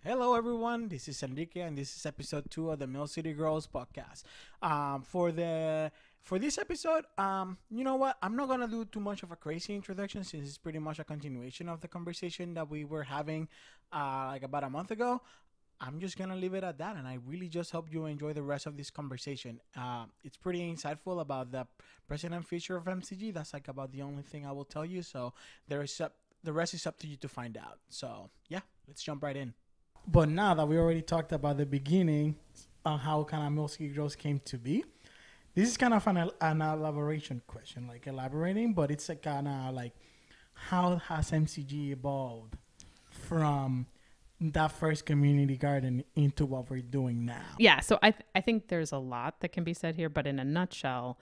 Hello, everyone. This is Enrique, and this is episode 2 of the Mill City Girls podcast. For this episode, you know what? I'm not gonna do too much of a crazy introduction since it's pretty much a continuation of the conversation that we were having, like about a month ago. I'm just gonna leave it at that, and I really just hope you enjoy the rest of this conversation. It's pretty insightful about the present and future of MCG. That's like about the only thing I will tell you. So the rest is up to you to find out. So yeah, let's jump right in. But now that we already talked about the beginning on how kind of Mill City Girls came to be, this is kind of an elaboration question, like elaborating, but it's a kind of like how has MCG evolved from that first community garden into what we're doing now? Yeah, so I think there's a lot that can be said here, but in a nutshell,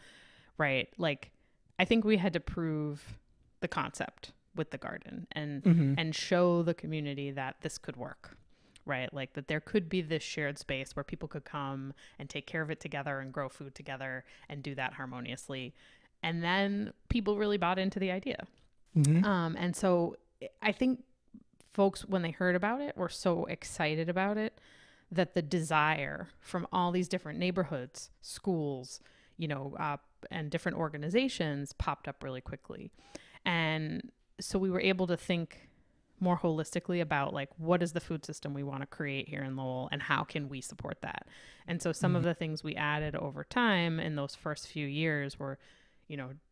right, like I think we had to prove the concept with the garden and show the community that this could work, right? Like that there could be this shared space where people could come and take care of it together and grow food together and do that harmoniously. And then people really bought into the idea. And so I think folks, when they heard about it, were so excited about it that the desire from all these different neighborhoods, schools, and different organizations popped up really quickly. And so we were able to think more holistically about like what is the food system we want to create here in Lowell and how can we support that. And so some of the things we added over time in those first few years were,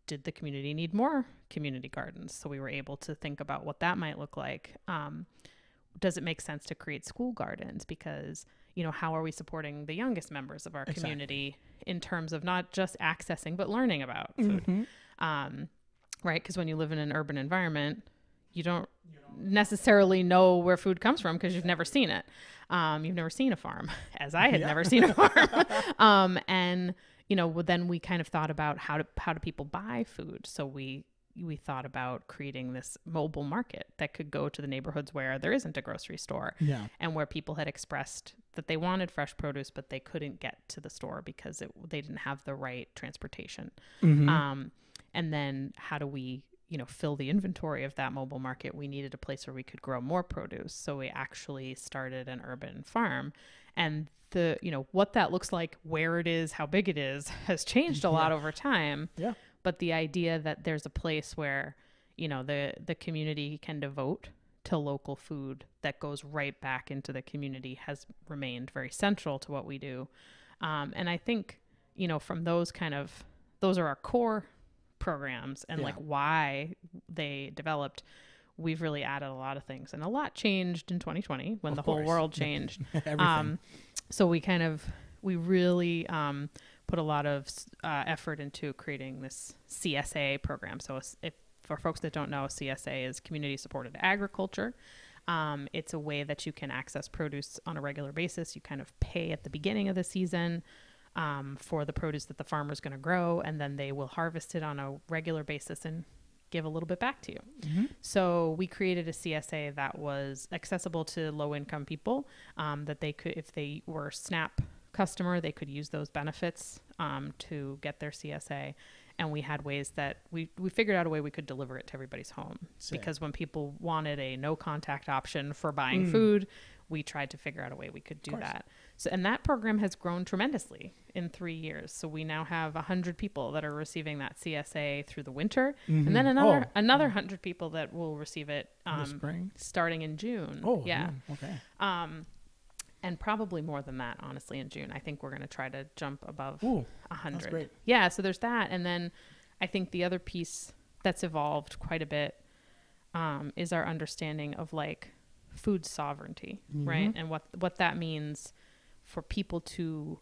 did the community need more community gardens? So we were able to think about what that might look like. Does it make sense to create school gardens? Because, how are we supporting the youngest members of our community in terms of not just accessing, but learning about food? Right? Because when you live in an urban environment, you don't necessarily know where food comes from because you've never seen it. You've never seen a farm, as I had never seen a farm. Then we kind of thought about how do people buy food. So we thought about creating this mobile market that could go to the neighborhoods where there isn't a grocery store and where people had expressed that they wanted fresh produce, but they couldn't get to the store because they didn't have the right transportation. And then how do we fill the inventory of that mobile market? We needed a place where we could grow more produce. So we actually started an urban farm, and what that looks like, where it is, how big it is, has changed a lot over time. Yeah. But the idea that there's a place where, the community can devote to local food that goes right back into the community has remained very central to what we do. And I think, from those are our core programs and like why they developed. We've really added a lot of things, and a lot changed in 2020 when the whole world changed. So we really put a lot of effort into creating this CSA program. So if for folks that don't know, CSA is community supported agriculture. It's a way that you can access produce on a regular basis. You kind of pay at the beginning of the season for the produce that the farmer is going to grow, and then they will harvest it on a regular basis and give a little bit back to you. So we created a CSA that was accessible to low-income people, that they could, if they were SNAP customer, they could use those benefits to get their CSA. And we had ways that we figured out a way we could deliver it to everybody's home. Because when people wanted a no contact option for buying food, we tried to figure out a way we could do that. So, and that program has grown tremendously in 3 years. So we now have 100 people that are receiving that CSA through the winter, and then another 100 people that will receive it in the spring, starting in June. Okay. And probably more than that, honestly, in June. I think we're going to try to jump above 100. That's great. Yeah, so there's that. And then I think the other piece that's evolved quite a bit is our understanding of like food sovereignty, right? And what that means for people to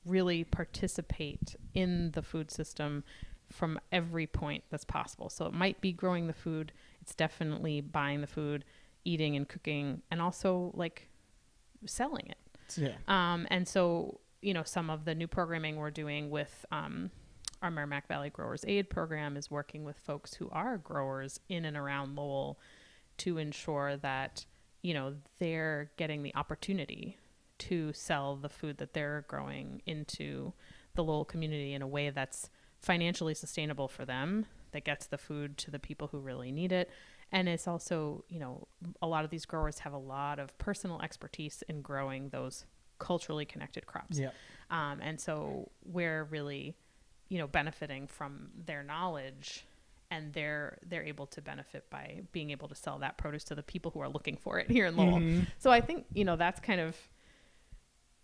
really participate in the food system from every point that's possible. So it might be growing the food. It's definitely buying the food, eating and cooking, and also like selling it. And so, some of the new programming we're doing with our Merrimack Valley Growers Aid program is working with folks who are growers in and around Lowell to ensure that, they're getting the opportunity to sell the food that they're growing into the Lowell community in a way that's financially sustainable for them, that gets the food to the people who really need it, And it's also, a lot of these growers have a lot of personal expertise in growing those culturally connected crops. Yeah. And so we're really, benefiting from their knowledge, and they're able to benefit by being able to sell that produce to the people who are looking for it here in Lowell. Mm-hmm. So I think, that's kind of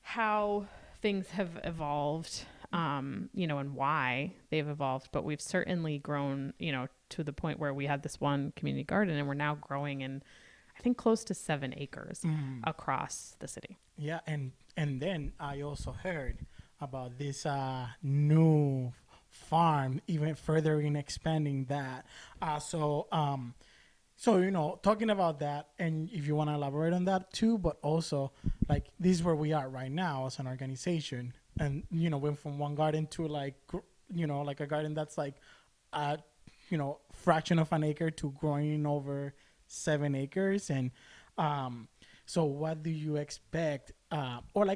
how things have evolved, and why they've evolved. But we've certainly grown, to the point where we had this one community garden, and we're now growing in, I think, close to 7 acres across the city. Yeah, and then I also heard about this new farm, even further in expanding that. So talking about that, and if you want to elaborate on that too, but also like this is where we are right now as an organization, and went from one garden to like a garden that's like fraction of an acre to growing over 7 acres. And so what do you expect, or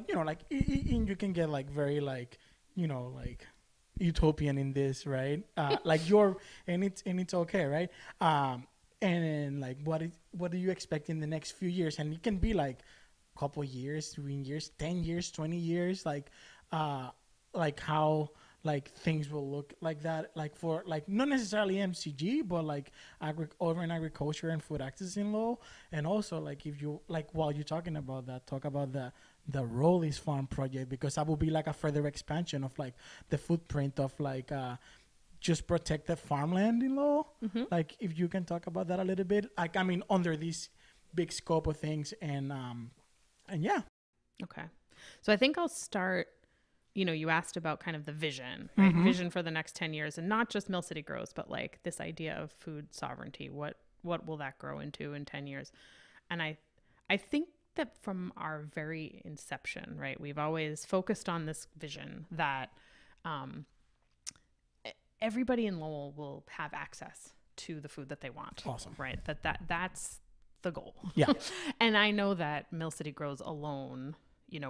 you can get like very like like utopian in this, right? And it's okay, right? And like what do you expect in the next few years? And it can be like a couple years, 3 years, 10 years, 20 years, like how like things will look like that, like for like not necessarily MCG, but like urban agriculture and food access in Lowell. And also like if you like while you're talking about that, talk about the Rollies Farm project, because that will be like a further expansion of like the footprint of like just protected farmland in Lowell. Mm-hmm. Like if you can talk about that a little bit, like I mean under this big scope of things, and yeah. Okay, so I think I'll start. You asked about kind of the vision, right? Mm-hmm. Vision for the next 10 years, and not just Mill City Grows, but like this idea of food sovereignty. What will that grow into in 10 years? And I think that from our very inception, right, we've always focused on this vision that everybody in Lowell will have access to the food that they want. Awesome. Right? That's the goal. Yeah. And I know that Mill City Grows alone,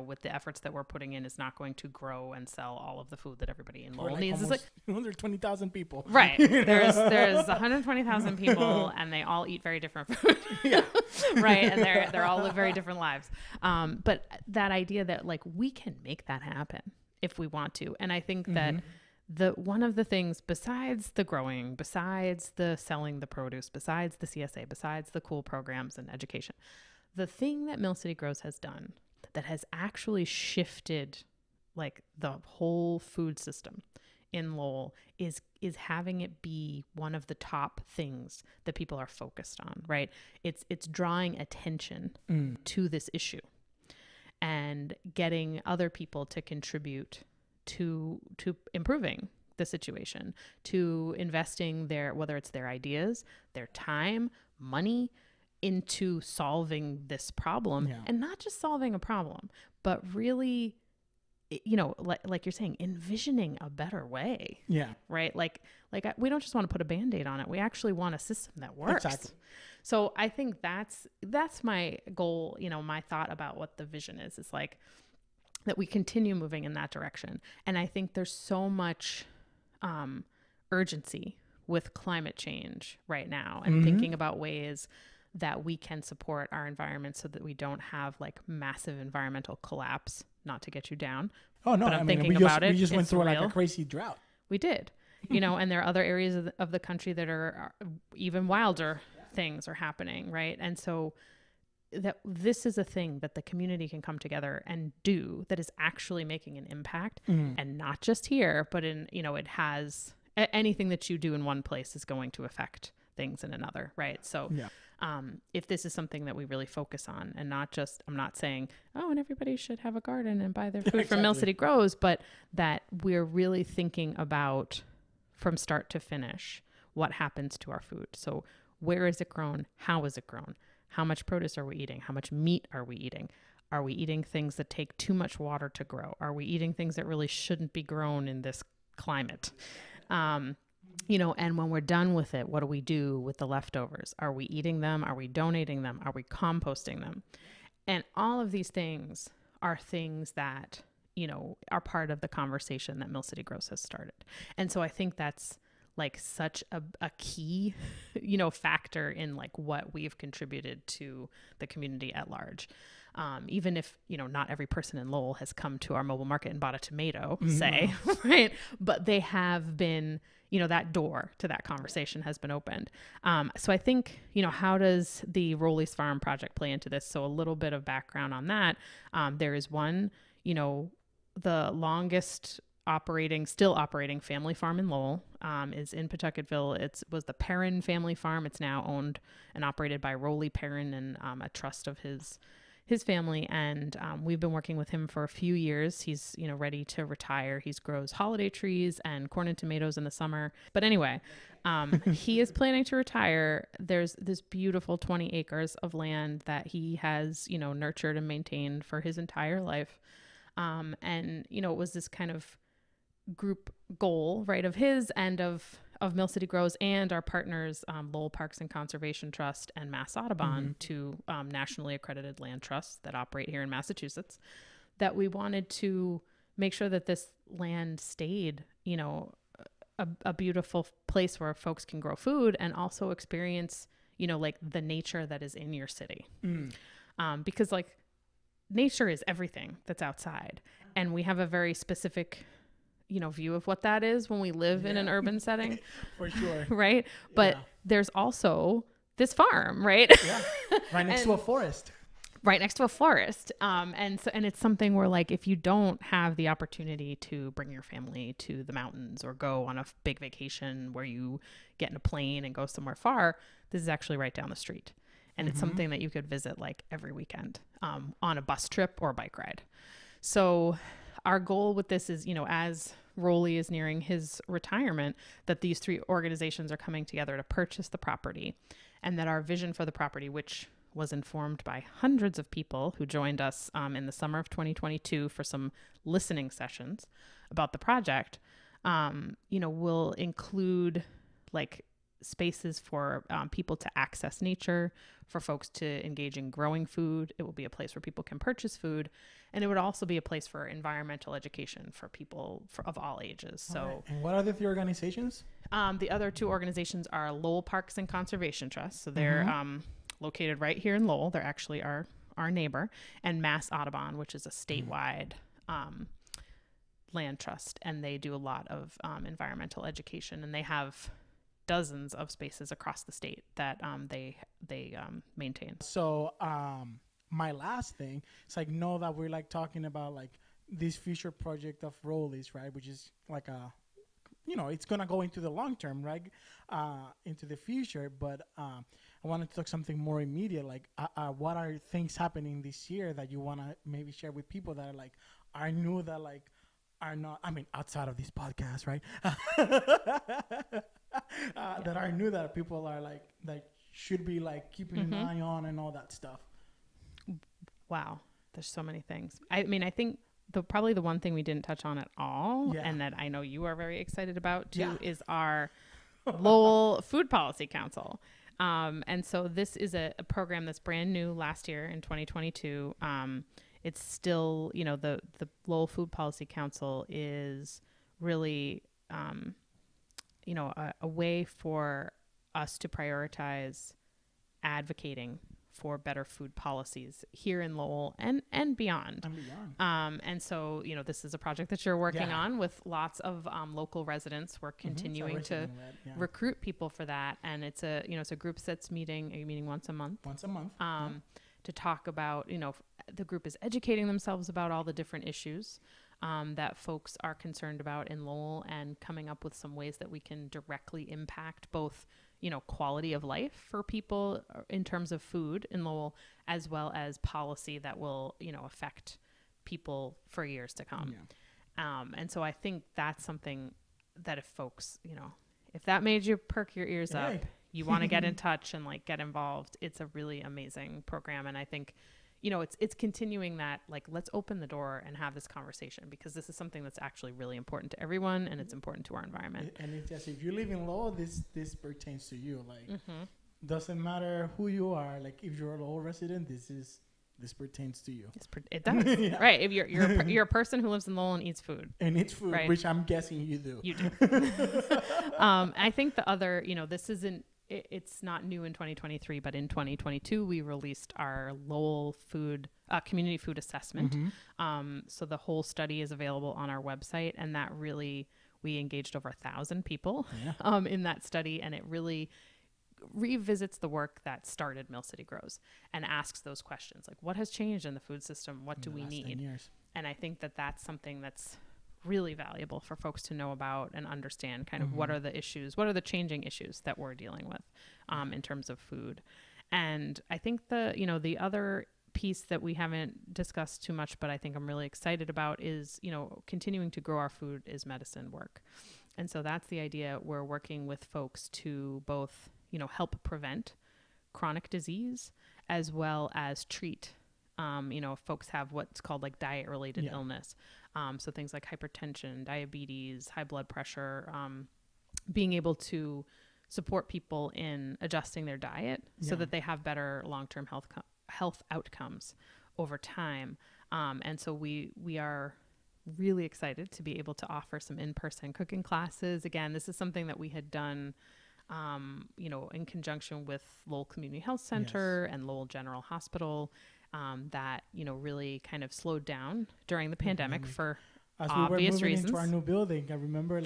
with the efforts that we're putting in, is not going to grow and sell all of the food that everybody in Lowell needs. It's like 120,000 people. Right. There's 120,000 people, and they all eat very different food. Yeah. Right. And they're all live very different lives. But that idea that like we can make that happen if we want to. And I think that one of the things, besides the growing, besides the selling the produce, besides the CSA, besides the cool programs and education, the thing that Mill City Grows has done that has actually shifted like the whole food system in Lowell is having it be one of the top things that people are focused on, right? It's drawing attention to this issue and getting other people to contribute to improving the situation, to investing whether it's their ideas, their time, money, into solving this problem. And not just solving a problem, but really, like you're saying, envisioning a better way. Yeah. Right. Like we don't just want to put a Band-Aid on it. We actually want a system that works. Exactly. So I think that's my goal. My thought about what the vision is like that we continue moving in that direction. And I think there's so much urgency with climate change right now, and thinking about ways that we can support our environment so that we don't have like massive environmental collapse. Not to get you down. Oh no, but I'm thinking about it. We just went through real. like a crazy drought. We did, and there are other areas of the country that are even wilder things are happening, right? And so that this is a thing that the community can come together and do that is actually making an impact, and not just here, but in it has anything that you do in one place is going to affect things in another, right? So if this is something that we really focus on, and not just, I'm not saying, and everybody should have a garden and buy their food from Mill City Grows, but that we're really thinking about from start to finish what happens to our food. So where is it grown? How is it grown? How much produce are we eating? How much meat are we eating? Are we eating things that take too much water to grow? Are we eating things that really shouldn't be grown in this climate? And when we're done with it, what do we do with the leftovers? Are we eating them? Are we donating them? Are we composting them? And all of these things are things that, are part of the conversation that Mill City Grows has started. And so I think that's like such a key, factor in like what we've contributed to the community at large. Even if, not every person in Lowell has come to our mobile market and bought a tomato, say, right? But they have been, that door to that conversation has been opened. So I think, how does the Rowley's Farm project play into this? So a little bit of background on that. There is one, the longest still operating family farm in Lowell, is in Pawtucketville. It was the Perrin family farm. It's now owned and operated by Rowley Perrin and a trust of his family. And we've been working with him for a few years. He's, ready to retire. He grows holiday trees and corn and tomatoes in the summer. But anyway, he is planning to retire. There's this beautiful 20 acres of land that he has, nurtured and maintained for his entire life. And, it was this kind of group goal, right, of his and of Mill City Grows and our partners, Lowell Parks and Conservation Trust and Mass Audubon, two nationally accredited land trusts that operate here in Massachusetts, that we wanted to make sure that this land stayed, a beautiful place where folks can grow food and also experience, like the nature that is in your city. Because like nature is everything that's outside. And we have a very specific view of what that is when we live in an urban setting. For sure. Right. But there's also this farm, right? Right next to a forest. Right next to a forest. And it's something where like, if you don't have the opportunity to bring your family to the mountains or go on a big vacation where you get in a plane and go somewhere far, this is actually right down the street. And it's something that you could visit like every weekend, on a bus trip or bike ride. So our goal with this is, as Rowley is nearing his retirement, that these three organizations are coming together to purchase the property, and that our vision for the property, which was informed by hundreds of people who joined us in the summer of 2022 for some listening sessions about the project, will include like spaces for people to access nature, for folks to engage in growing food. It will be a place where people can purchase food. And it would also be a place for environmental education for people of all ages. So, right. And what are the three organizations? The other two organizations are Lowell Parks and Conservation Trust. So they're located right here in Lowell. They're actually our neighbor. And Mass Audubon, which is a statewide land trust. And they do a lot of environmental education. And they have dozens of spaces across the state that they maintain. So my last thing is like, know that we're like talking about like this future project of Rowley's, right? Which is like it's going to go into the long term, right? Into the future. But I wanted to talk something more immediate. Like what are things happening this year that you want to maybe share with people that are like, are new, that like are not, I mean, outside of this podcast, right? That are new, that people are like, that should be like keeping an eye on and all that stuff. Wow. There's so many things. I mean, I think probably the one thing we didn't touch on at all, and that I know you are very excited about too, is our Lowell Food Policy Council. And so this is a program that's brand new last year in 2022. It's still, the Lowell Food Policy Council is really, a way for us to prioritize advocating for better food policies here in Lowell and beyond. And so, this is a project that you're working on with lots of local residents. We're continuing to recruit people for that. And it's a group that's meeting once a month. To talk about, the group is educating themselves about all the different issues that folks are concerned about in Lowell, and coming up with some ways that we can directly impact both, quality of life for people in terms of food in Lowell, as well as policy that will, affect people for years to come. And so I think that's something that if folks, if that made you perk your ears up, you want to get in touch and like get involved, it's a really amazing program. And I think, it's continuing that, like, let's open the door and have this conversation, because this is something that's actually really important to everyone, and it's important to our environment. And it's just, if you live in Lowell, this pertains to you. Like, doesn't matter who you are. Like, if you're a Lowell resident, this is this pertains to you. It does. Yeah. Right. If you're a person who lives in Lowell and eats food. And eats food, right? Which I'm guessing you do. You do. I think the other, this isn't, it's not new in 2023, but in 2022, we released our Lowell community food assessment. So the whole study is available on our website, and that really, we engaged over 1,000 people in that study, and it really revisits the work that started Mill City Grows and asks those questions like, what has changed in the food system? What do we need? And I think that that's something that's really valuable for folks to know about and understand kind of what are the issues, what are the changing issues that we're dealing with in terms of food. And I think the other piece that we haven't discussed too much, but I think I'm really excited about is, continuing to grow our food is medicine work. And so that's the idea. We're working with folks to both help prevent chronic disease as well as treat, if folks have what's called like diet related illness. So things like hypertension, diabetes, high blood pressure, being able to support people in adjusting their diet so that they have better long-term health outcomes over time. And so we are really excited to be able to offer some in-person cooking classes. Again, this is something that we had done in conjunction with Lowell Community Health Center and Lowell General Hospital, that, really kind of slowed down during the pandemic for as obvious we were moving reasons. Into our new building,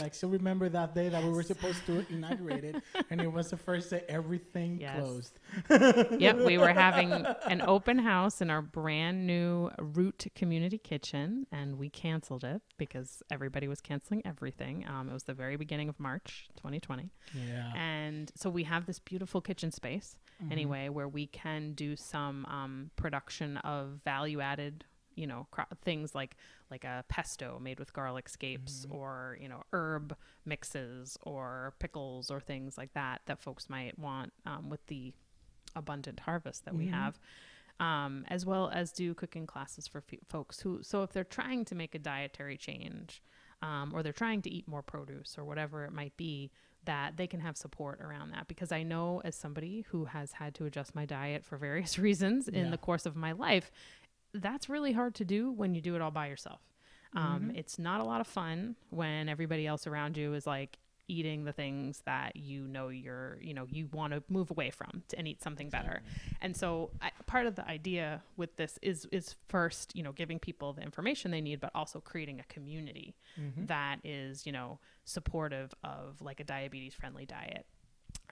I still remember that day that we were supposed to inaugurate it, and it was the first day everything closed. Yep, we were having an open house in our brand new Root Community Kitchen, and we canceled it because everybody was canceling everything. It was the very beginning of March 2020. Yeah. And so we have this beautiful kitchen space anyway, where we can do some production of value-added things like a pesto made with garlic scapes or, herb mixes or pickles or things like that folks might want with the abundant harvest that we have, as well as do cooking classes for folks so if they're trying to make a dietary change or they're trying to eat more produce or whatever it might be, that they can have support around that. Because I know as somebody who has had to adjust my diet for various reasons in the course of my life, that's really hard to do when you do it all by yourself. It's not a lot of fun when everybody else around you is like eating the things that you want to move away from and eat something better. And so part of the idea with this is first, giving people the information they need, but also creating a community that is, supportive of like a diabetes friendly diet,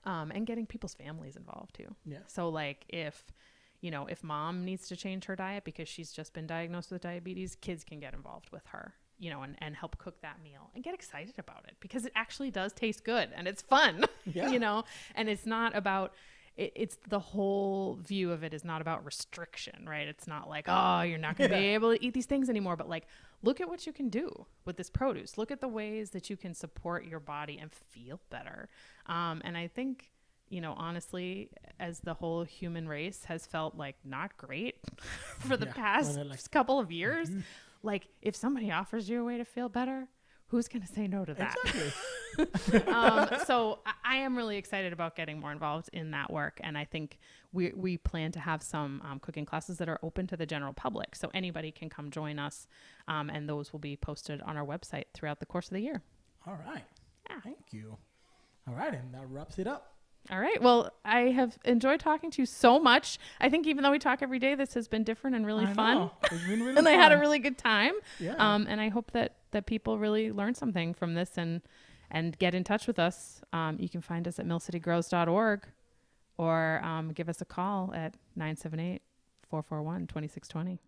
and getting people's families involved too. Yeah. So like if mom needs to change her diet because she's just been diagnosed with diabetes, kids can get involved with her, and help cook that meal and get excited about it because it actually does taste good and it's fun, and it's not about, it's the whole view of it is not about restriction, right? It's not like, oh, you're not going to be able to eat these things anymore, but like, look at what you can do with this produce. Look at the ways that you can support your body and feel better. And I think, honestly, as the whole human race has felt like not great for the past couple of years, like if somebody offers you a way to feel better, who's going to say no to that? Exactly. So I am really excited about getting more involved in that work. And I think we plan to have some cooking classes that are open to the general public. So anybody can come join us. And those will be posted on our website throughout the course of the year. All right. Yeah. Thank you. All right. And that wraps it up. All right. Well, I have enjoyed talking to you so much. I think even though we talk every day, this has been different and really fun. It's been really and fun. I had a really good time. Yeah. And I hope that people really learn something from this and get in touch with us. You can find us at millcitygrows.org or give us a call at 978-441-2620.